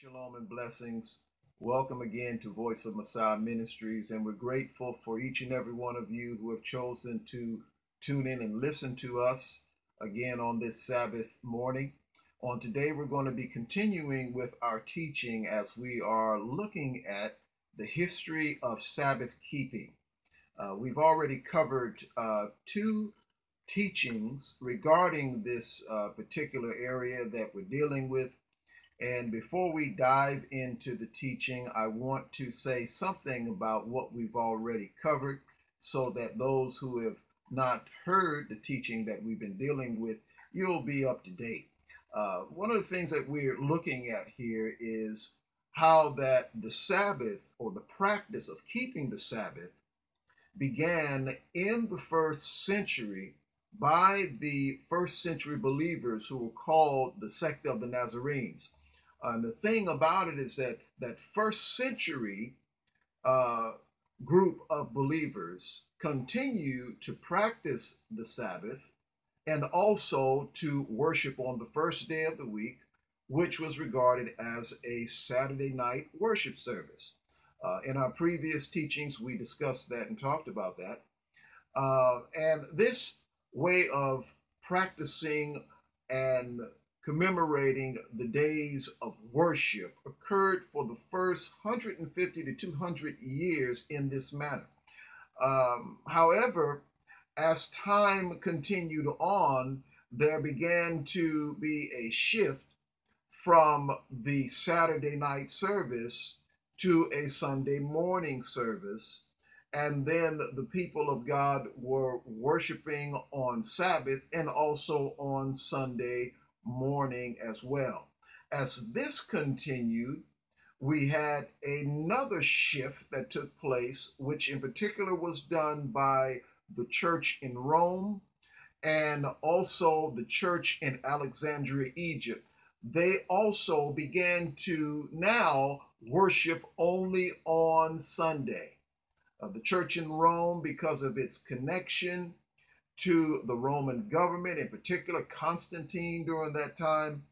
Shalom and blessings. Welcome again to Voice of Messiah Ministries, and we're grateful for each and every one of you who have chosen to tune in and listen to us again on this Sabbath morning. On today, we're going to be continuing with our teaching as we are looking at the history of Sabbath keeping. We've already covered two teachings regarding this particular area that we're dealing with. And before we dive into the teaching, I want to say something about what we've already covered so that those who have not heard the teaching that we've been dealing with, you'll be up to date. One of the things that we're looking at here is how that the Sabbath, or the practice of keeping the Sabbath, began in the first century by the first century believers who were called the sect of the Nazarenes. And the thing about it is that that first century group of believers continue to practice the Sabbath and also to worship on the first day of the week, which was regarded as a Saturday night worship service. In our previous teachings, we discussed that and talked about that. And this way of practicing and commemorating the days of worship occurred for the first 150 to 200 years in this manner. However, as time continued on, there began to be a shift from the Saturday night service to a Sunday morning service. And then the people of God were worshiping on Sabbath and also on Sunday morning as well. As this continued, we had another shift that took place, which in particular was done by the church in Rome and also the church in Alexandria, Egypt. They also began to now worship only on Sunday. The church in Rome, because of its connection to the Roman government, in particular Constantine during that time,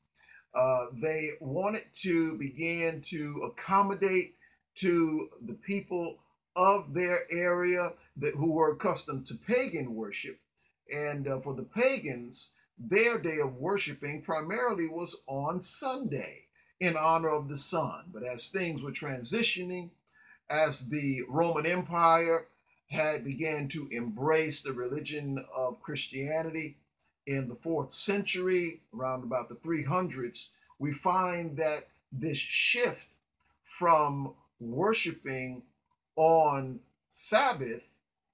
they wanted to begin to accommodate to the people of their area who were accustomed to pagan worship. And for the pagans, their day of worshiping primarily was on Sunday in honor of the sun. But as things were transitioning, as the Roman Empire had began to embrace the religion of Christianity in the 4th century, around about the 300s, we find that this shift from worshiping on Sabbath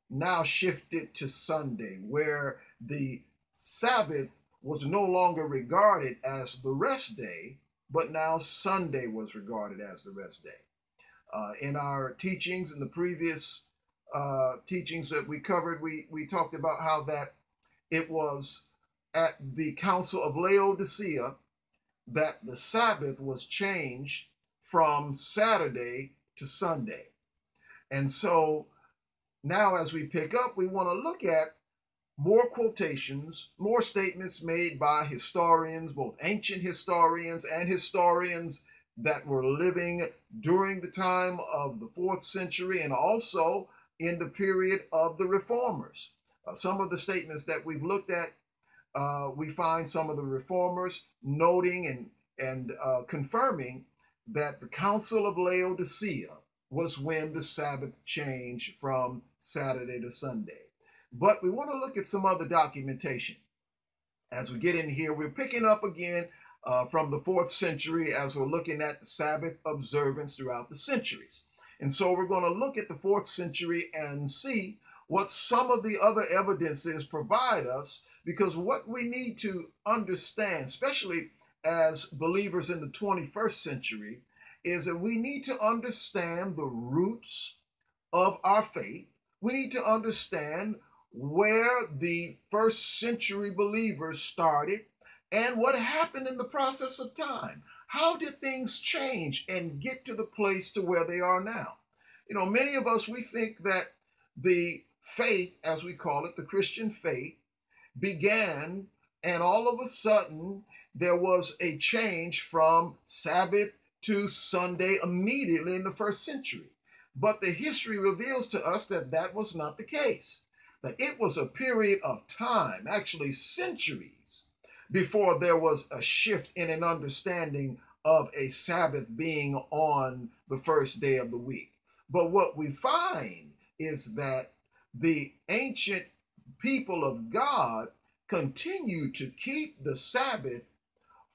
now shifted to Sunday, where the Sabbath was no longer regarded as the rest day, but now Sunday was regarded as the rest day. In our teachings, in the previous teachings that we covered, we talked about how that it was at the Council of Laodicea that the Sabbath was changed from Saturday to Sunday. And so now as we pick up, we want to look at more quotations, more statements made by historians, both ancient historians and historians that were living during the time of the 4th century and also in the period of the reformers. Some of the statements that we've looked at, we find some of the reformers noting and confirming that the Council of Laodicea was when the Sabbath changed from Saturday to Sunday. But we want to look at some other documentation. As we get in here, we're picking up again from the 4th century as we're looking at the Sabbath observance throughout the centuries. And so we're going to look at the 4th century and see what some of the other evidences provide us, because what we need to understand, especially as believers in the 21st century, is that we need to understand the roots of our faith. We need to understand where the first century believers started and what happened in the process of time. How did things change and get to the place to where they are now? You know, many of us, we think that the faith, as we call it, the Christian faith, began and all of a sudden there was a change from Sabbath to Sunday immediately in the first century. But the history reveals to us that that was not the case, that it was a period of time, actually centuries, before there was a shift in an understanding of a Sabbath being on the first day of the week. But what we find is that the ancient people of God continued to keep the Sabbath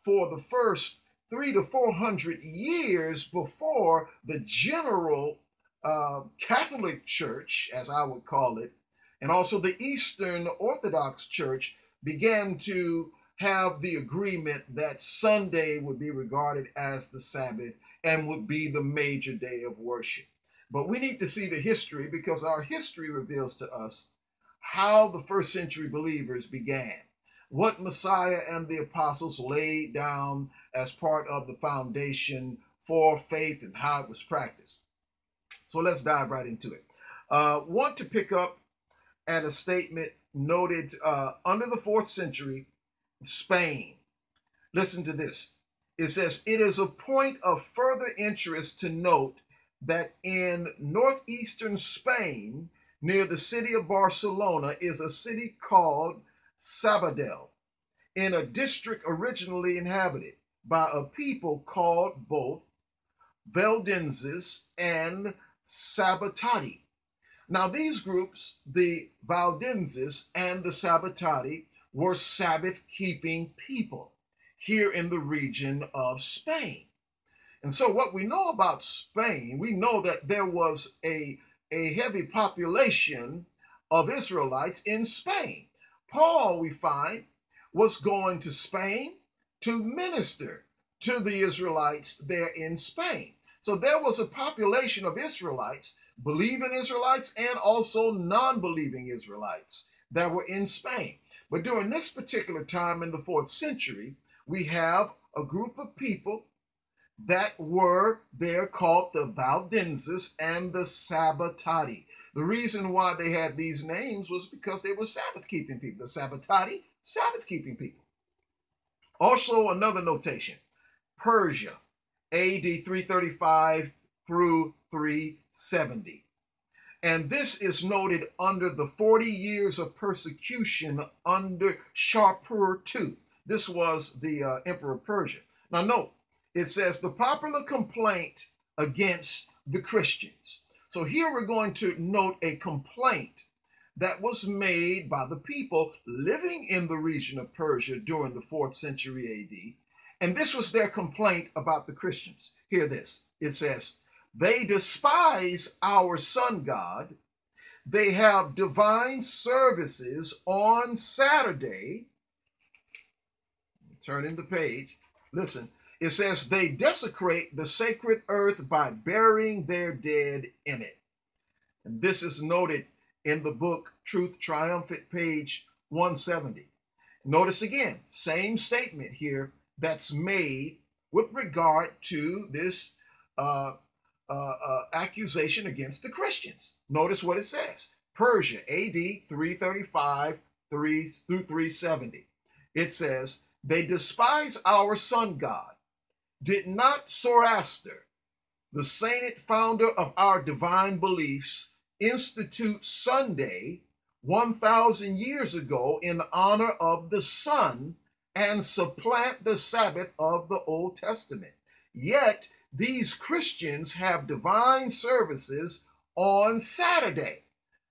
for the first 300 to 400 years before the general Catholic Church, as I would call it, and also the Eastern Orthodox Church began to have the agreement that Sunday would be regarded as the Sabbath and would be the major day of worship. But we need to see the history, because our history reveals to us how the first century believers began, what Messiah and the apostles laid down as part of the foundation for faith and how it was practiced. So let's dive right into it. Want to pick up at a statement noted under the 4th century, Spain. Listen to this. It says, "It is a point of further interest to note that in northeastern Spain, near the city of Barcelona, is a city called Sabadell, in a district originally inhabited by a people called both Valdenses and Sabbatati. Now, these groups, the Valdenses and the Sabbatati, were Sabbath-keeping people here in the region of Spain. And so what we know about Spain, we know that there was a heavy population of Israelites in Spain. Paul, we find, was going to Spain to minister to the Israelites there in Spain. So there was a population of Israelites, believing Israelites and also non-believing Israelites that were in Spain. But during this particular time in the 4th century, we have a group of people that were there called the Valdenses and the Sabbatati. The reason why they had these names was because they were Sabbath-keeping people. The Sabbatati, Sabbath-keeping people. Also, another notation, Persia, AD 335 through 370. And this is noted under the 40 years of persecution under Shapur II. This was the Emperor of Persia. Now note, it says the popular complaint against the Christians. So here we're going to note a complaint that was made by the people living in the region of Persia during the 4th century AD. And this was their complaint about the Christians. Hear this. It says, "They despise our sun god. They have divine services on Saturday." Turning the page. Listen. It says, "They desecrate the sacred earth by burying their dead in it." And this is noted in the book Truth Triumphant, page 170. Notice again, same statement here that's made with regard to this accusation against the Christians. Notice what it says. Persia, AD 335 through 370. It says, "They despise our sun god. Did not Zoroaster, the sainted founder of our divine beliefs, institute Sunday 1,000 years ago in honor of the sun and supplant the Sabbath of the Old Testament? Yet these Christians have divine services on Saturday."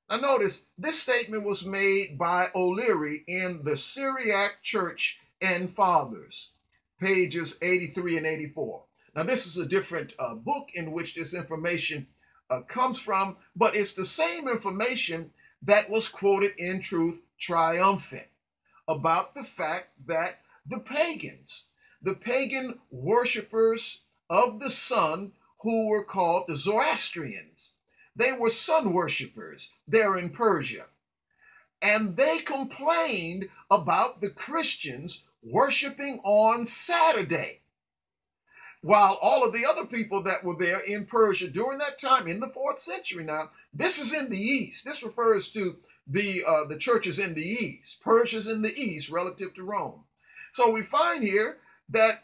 Now notice, this statement was made by O'Leary in the Syriac Church and Fathers, pages 83 and 84. Now this is a different book in which this information comes from, but it's the same information that was quoted in Truth Triumphant about the fact that the pagans, the pagan worshipers of the sun, who were called the Zoroastrians, they were sun worshipers there in Persia. And they complained about the Christians worshiping on Saturday, while all of the other people that were there in Persia during that time, in the 4th century now, this is in the East. This refers to the churches in the East. Persia's in the East relative to Rome. So we find here that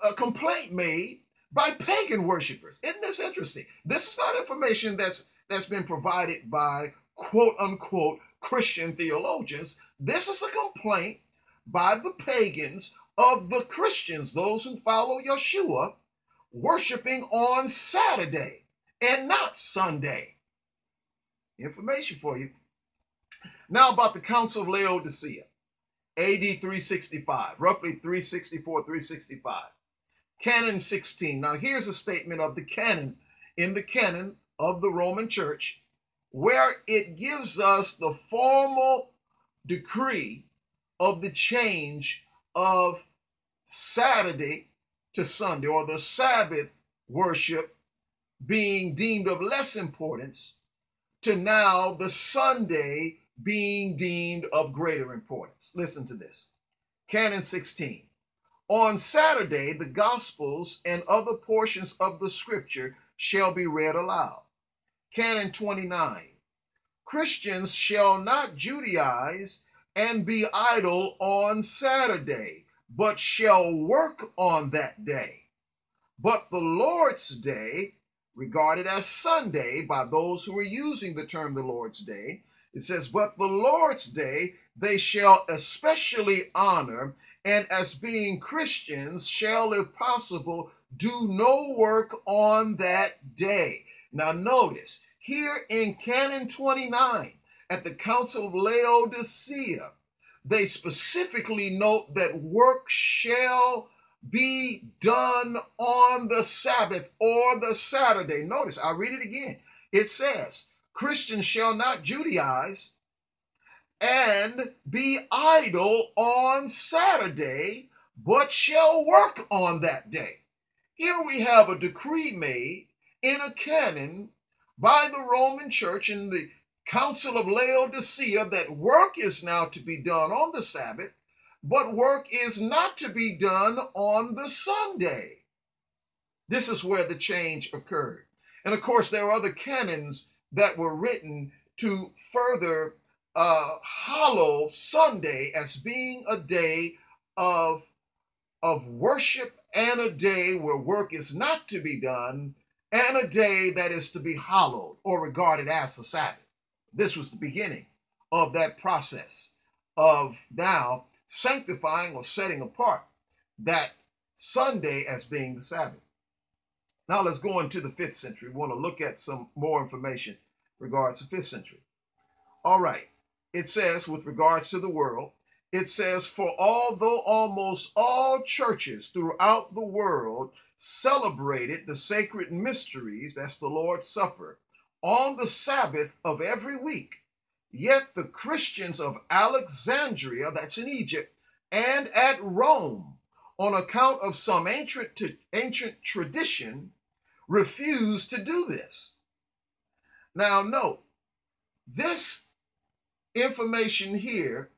a complaint made by pagan worshipers. Isn't this interesting? This is not information that's been provided by quote unquote Christian theologians. This is a complaint by the pagans of the Christians, those who follow Yeshua, worshiping on Saturday and not Sunday. Information for you. Now about the Council of Laodicea, AD 365, roughly 364, 365. Canon 16. Now here's a statement of the canon, in the canon of the Roman Church, where it gives us the formal decree of the change of Saturday to Sunday, or the Sabbath worship being deemed of less importance to now the Sunday being deemed of greater importance. Listen to this. Canon 16. On Saturday, the Gospels and other portions of the Scripture shall be read aloud. Canon 29. Christians shall not Judaize and be idle on Saturday, but shall work on that day. But the Lord's Day, regarded as Sunday by those who are using the term the Lord's Day, it says, but the Lord's Day they shall especially honor, and as being Christians shall, if possible, do no work on that day. Now notice, here in Canon 29, at the Council of Laodicea, they specifically note that work shall be done on the Sabbath or the Saturday. Notice, I'll read it again. It says, Christians shall not Judaize and be idle on Saturday, but shall work on that day. Here we have a decree made in a canon by the Roman Church in the Council of Laodicea that work is now to be done on the Sabbath, but work is not to be done on the Sunday. This is where the change occurred. And of course, there are other canons that were written to further hallow Sunday as being a day of worship and a day where work is not to be done and a day that is to be hallowed or regarded as the Sabbath. This was the beginning of that process of now sanctifying or setting apart that Sunday as being the Sabbath. Now let's go into the 5th century. We want to look at some more information regards to 5th century. All right. It says, with regards to the world, it says, for although almost all churches throughout the world celebrated the sacred mysteries, that's the Lord's Supper, on the Sabbath of every week, yet the Christians of Alexandria, that's in Egypt, and at Rome, on account of some ancient tradition, refused to do this. Now note, this information here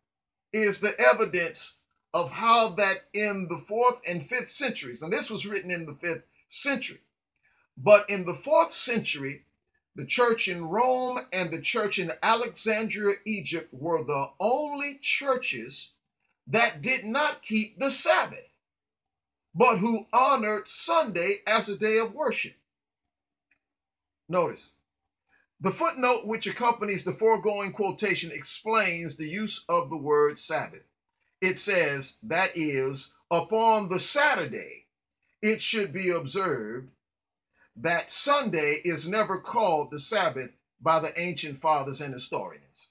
is the evidence of how that in the 4th and 5th centuries, and this was written in the 5th century, but in the 4th century, the church in Rome and the church in Alexandria, Egypt, were the only churches that did not keep the Sabbath, but who honored Sunday as a day of worship. Notice, the footnote which accompanies the foregoing quotation explains the use of the word Sabbath. It says, that is, upon the Saturday, it should be observed that Sunday is never called the Sabbath by the ancient fathers and historians.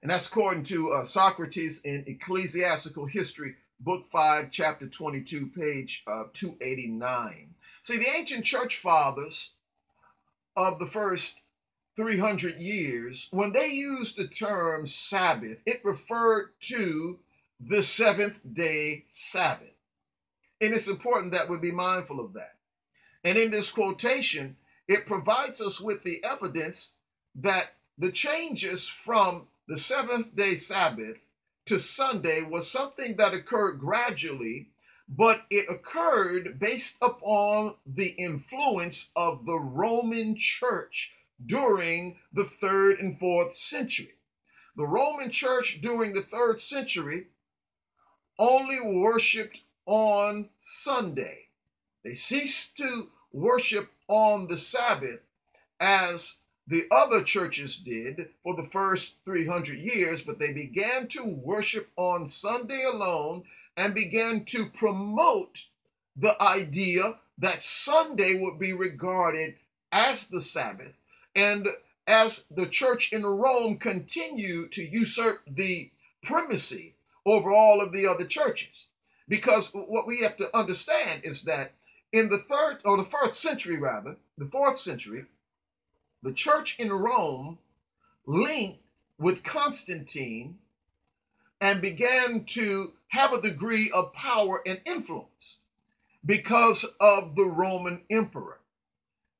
And that's according to Socrates in Ecclesiastical History, Book 5, Chapter 22, page 289. See, the ancient church fathers of the first 300 years, when they used the term Sabbath, it referred to the 7th-day Sabbath. And it's important that we be mindful of that. And in this quotation, it provides us with the evidence that the changes from the 7th-day Sabbath to Sunday was something that occurred gradually, but it occurred based upon the influence of the Roman Church during the 3rd and 4th century. The Roman Church during the 3rd century only worshiped on Sunday. They ceased to worship on the Sabbath as the other churches did for the first 300 years, but they began to worship on Sunday alone and began to promote the idea that Sunday would be regarded as the Sabbath. And as the church in Rome continued to usurp the primacy over all of the other churches. Because what we have to understand is that in the fourth century, the church in Rome linked with Constantine and began to have a degree of power and influence because of the Roman emperor.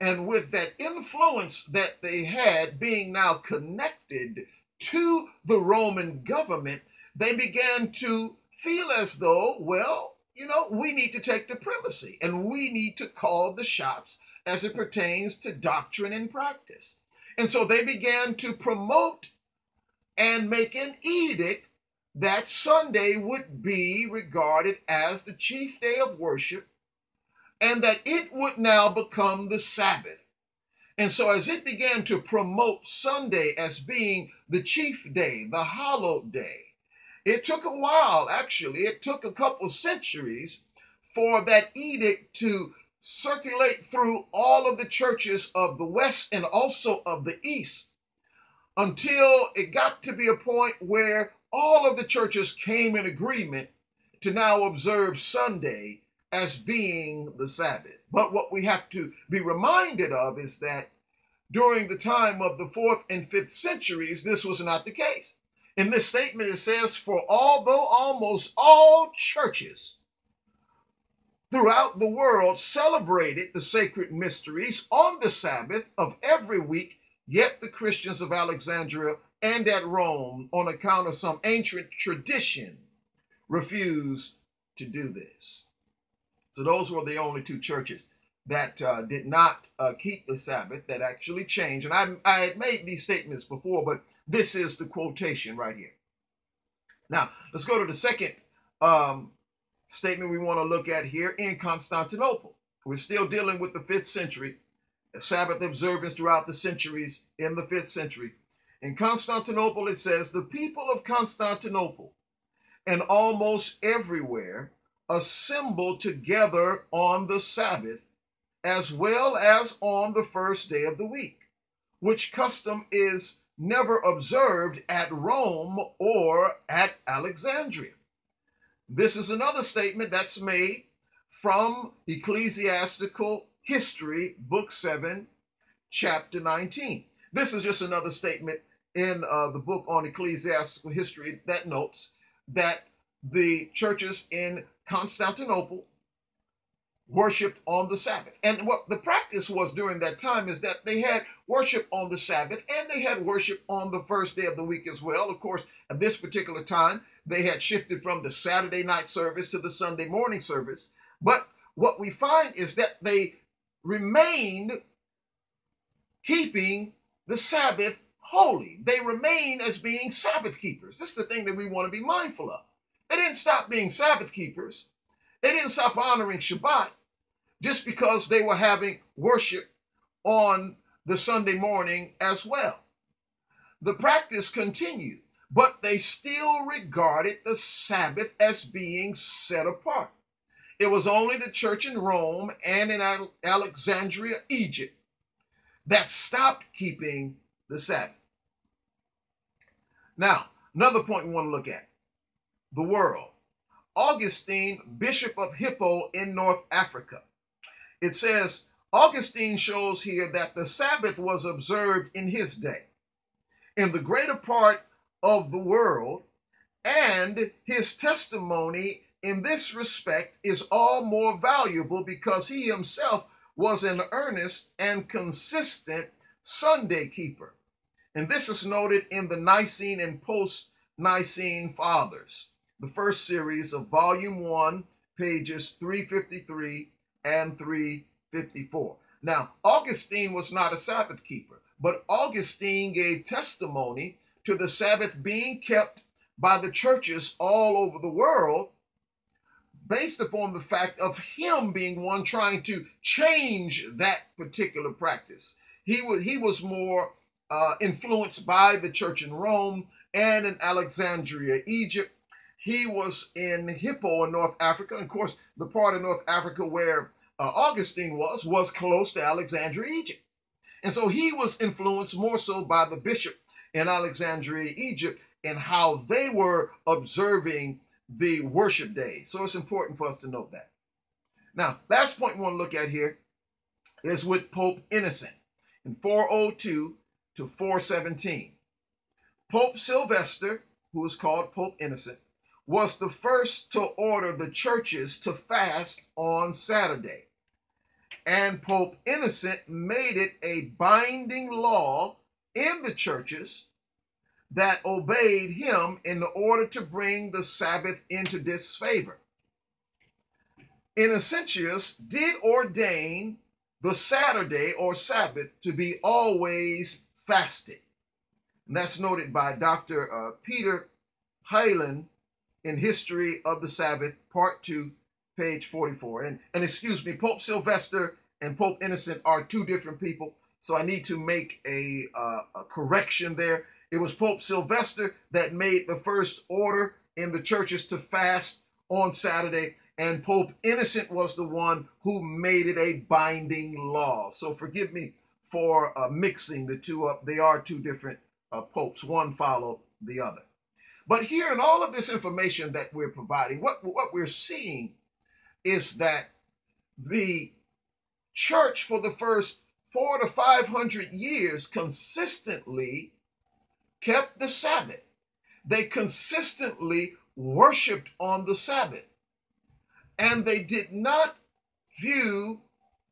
And with that influence that they had being now connected to the Roman government, they began to feel as though, well, we need to take the primacy and we need to call the shots as it pertains to doctrine and practice. And so they began to promote and make an edict that Sunday would be regarded as the chief day of worship and that it would now become the Sabbath. And so as it began to promote Sunday as being the chief day, the hallowed day, it took a while, actually. It took a couple of centuries for that edict to circulate through all of the churches of the West and also of the East until it got to be a point where all of the churches came in agreement to now observe Sunday as being the Sabbath. But what we have to be reminded of is that during the time of the 4th and 5th centuries, this was not the case. In this statement, it says, for although almost all churches throughout the world celebrated the sacred mysteries on the Sabbath of every week, yet the Christians of Alexandria and at Rome, on account of some ancient tradition, refused to do this. So those were the only two churches that did not keep the Sabbath, that actually changed. And I had made these statements before, but this is the quotation right here. Now, let's go to the second statement we want to look at here in Constantinople. We're still dealing with the 5th century, Sabbath observance throughout the centuries in the 5th century. In Constantinople, it says, the people of Constantinople and almost everywhere assemble together on the Sabbath, as well as on the first day of the week, which custom is never observed at Rome or at Alexandria. This is another statement that's made from Ecclesiastical History, Book 7, Chapter 19. This is just another statement in the book on ecclesiastical history that notes that the churches in Constantinople worshipped on the Sabbath. And what the practice was during that time is that they had worship on the Sabbath and they had worship on the first day of the week as well. Of course, at this particular time, they had shifted from the Saturday night service to the Sunday morning service. But what we find is that they remained keeping the Sabbath holy. They remain as being Sabbath keepers. This is the thing that we want to be mindful of. They didn't stop being Sabbath keepers. They didn't stop honoring Shabbat just because they were having worship on the Sunday morning as well. The practice continued, but they still regarded the Sabbath as being set apart. It was only the church in Rome and in Alexandria, Egypt, that stopped keeping the Sabbath. Now, another point we want to look at, the world. Augustine, Bishop of Hippo in North Africa. It says, Augustine shows here that the Sabbath was observed in his day, in the greater part of the world, and his testimony in this respect is all more valuable because he himself was an earnest and consistent Sunday keeper. And this is noted in the Nicene and post-Nicene Fathers, the first series of Volume 1, pages 353 and 354. Now, Augustine was not a Sabbath keeper, but Augustine gave testimony to the Sabbath being kept by the churches all over the world based upon the fact of him being one trying to change that particular practice. He was more influenced by the church in Rome and in Alexandria, Egypt. He was in Hippo in North Africa. And of course, the part of North Africa where Augustine was close to Alexandria, Egypt. And so he was influenced more so by the bishop in Alexandria, Egypt, and how they were observing the worship day. So it's important for us to note that. Now, last point we want to look at here is with Pope Innocent in 402 to 417. Pope Sylvester, who was called Pope Innocent, was the first to order the churches to fast on Saturday. And Pope Innocent made it a binding law in the churches that obeyed him in order to bring the Sabbath into disfavor. Innocentius did ordain the Saturday or Sabbath to be always fasted. And that's noted by Dr. Peter Hyland in History of the Sabbath, Part 2, page 44. And excuse me, Pope Sylvester and Pope Innocent are two different people, so I need to make a correction there. It was Pope Sylvester that made the first order in the churches to fast on Saturday, and Pope Innocent was the one who made it a binding law. So forgive me for mixing the two up. They are two different popes. One followed the other. But here in all of this information that we're providing, what we're seeing is that the church for the first 400 to 500 years consistently kept the Sabbath. They consistently worshiped on the Sabbath. And they did not view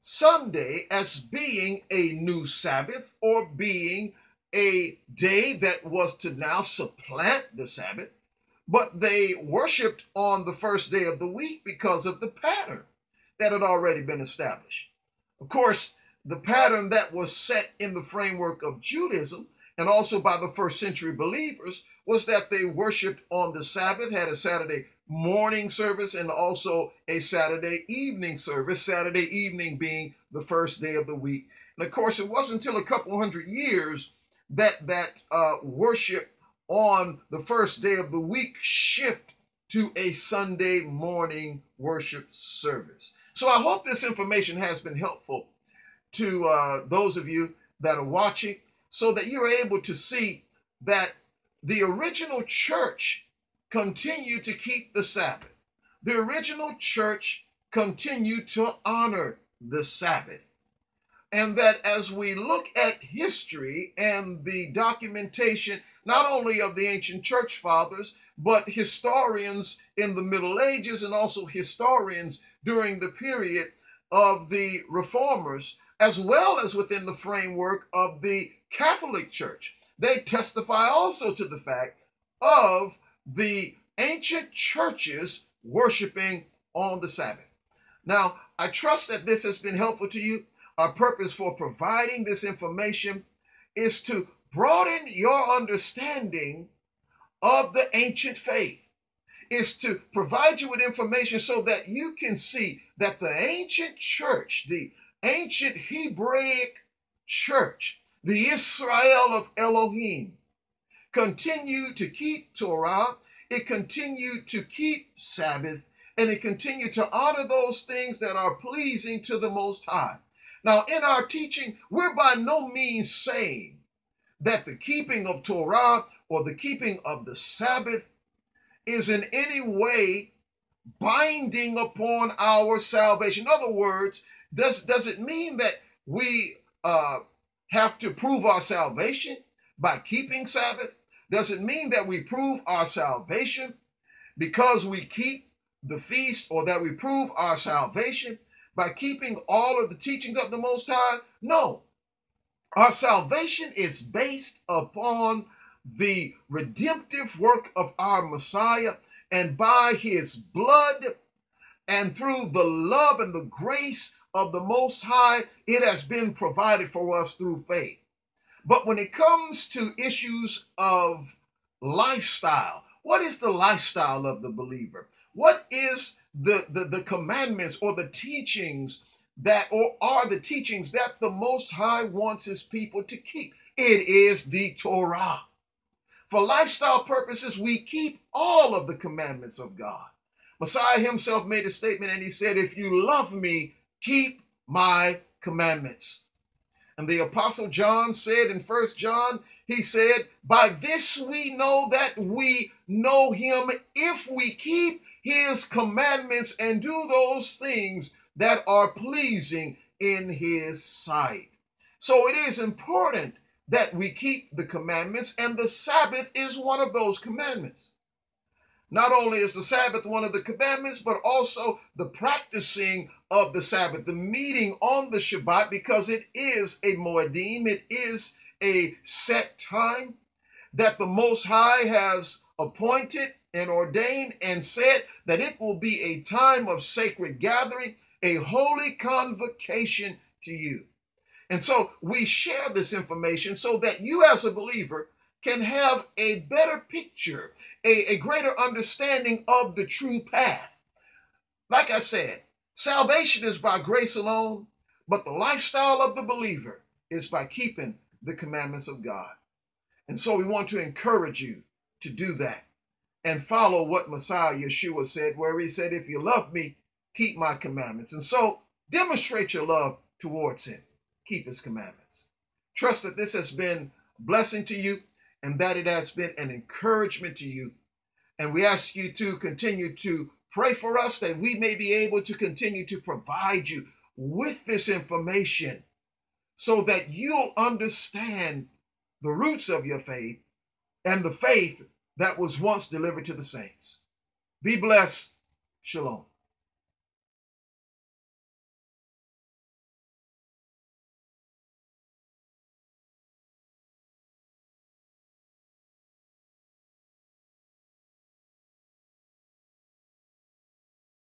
Sunday as being a new Sabbath or being a day that was to now supplant the Sabbath, but they worshiped on the first day of the week because of the pattern that had already been established. Of course, the pattern that was set in the framework of Judaism and also by the first century believers was that they worshiped on the Sabbath, had a Saturday morning service and also a Saturday evening service, Saturday evening being the first day of the week. And of course, it wasn't until a couple hundred years that worship on the first day of the week shift to a Sunday morning worship service. So I hope this information has been helpful to those of you that are watching, so that you're able to see that the original church continued to keep the Sabbath. The original church continued to honor the Sabbath. And that as we look at history and the documentation, not only of the ancient church fathers, but historians in the Middle Ages and also historians during the period of the reformers, as well as within the framework of the Catholic Church, they testify also to the fact of the ancient churches worshiping on the Sabbath. Now, I trust that this has been helpful to you. Our purpose for providing this information is to broaden your understanding of the ancient faith, is to provide you with information so that you can see that the ancient church, the ancient Hebraic church, the Israel of Elohim, continued to keep Torah, it continued to keep Sabbath, and it continued to honor those things that are pleasing to the Most High. Now, in our teaching, we're by no means saying that the keeping of Torah or the keeping of the Sabbath is in any way binding upon our salvation. In other words, does it mean that we have to prove our salvation by keeping Sabbath? Does it mean that we prove our salvation because we keep the feast, or that we prove our salvation by keeping all of the teachings of the Most High? No. Our salvation is based upon the redemptive work of our Messiah, and by his blood and through the love and the grace of the Most High, it has been provided for us through faith. But when it comes to issues of lifestyle, what is the lifestyle of the believer? What is the commandments or the teachings that, or are the teachings that the Most High wants his people to keep. It is the Torah. For lifestyle purposes, we keep all of the commandments of God. Messiah himself made a statement and he said, if you love me, keep my commandments. And the Apostle John said in 1 John, he said, by this we know that we know him if we keep his commandments and do those things that are pleasing in his sight. So it is important that we keep the commandments, and the Sabbath is one of those commandments. Not only is the Sabbath one of the commandments, but also the practicing of the Sabbath, the meeting on the Shabbat, because it is a moedim, it is a set time that the Most High has appointed and ordained and said that it will be a time of sacred gathering, a holy convocation to you. And so we share this information so that you as a believer can have a better picture, a greater understanding of the true path. Like I said, salvation is by grace alone, but the lifestyle of the believer is by keeping the commandments of God. And so we want to encourage you to do that and follow what Messiah Yeshua said, where he said, if you love me, keep my commandments. And so demonstrate your love towards him. Keep his commandments. Trust that this has been a blessing to you and that it has been an encouragement to you. And we ask you to continue to pray for us that we may be able to continue to provide you with this information so that you'll understand the roots of your faith and the faith that was once delivered to the saints. Be blessed. Shalom.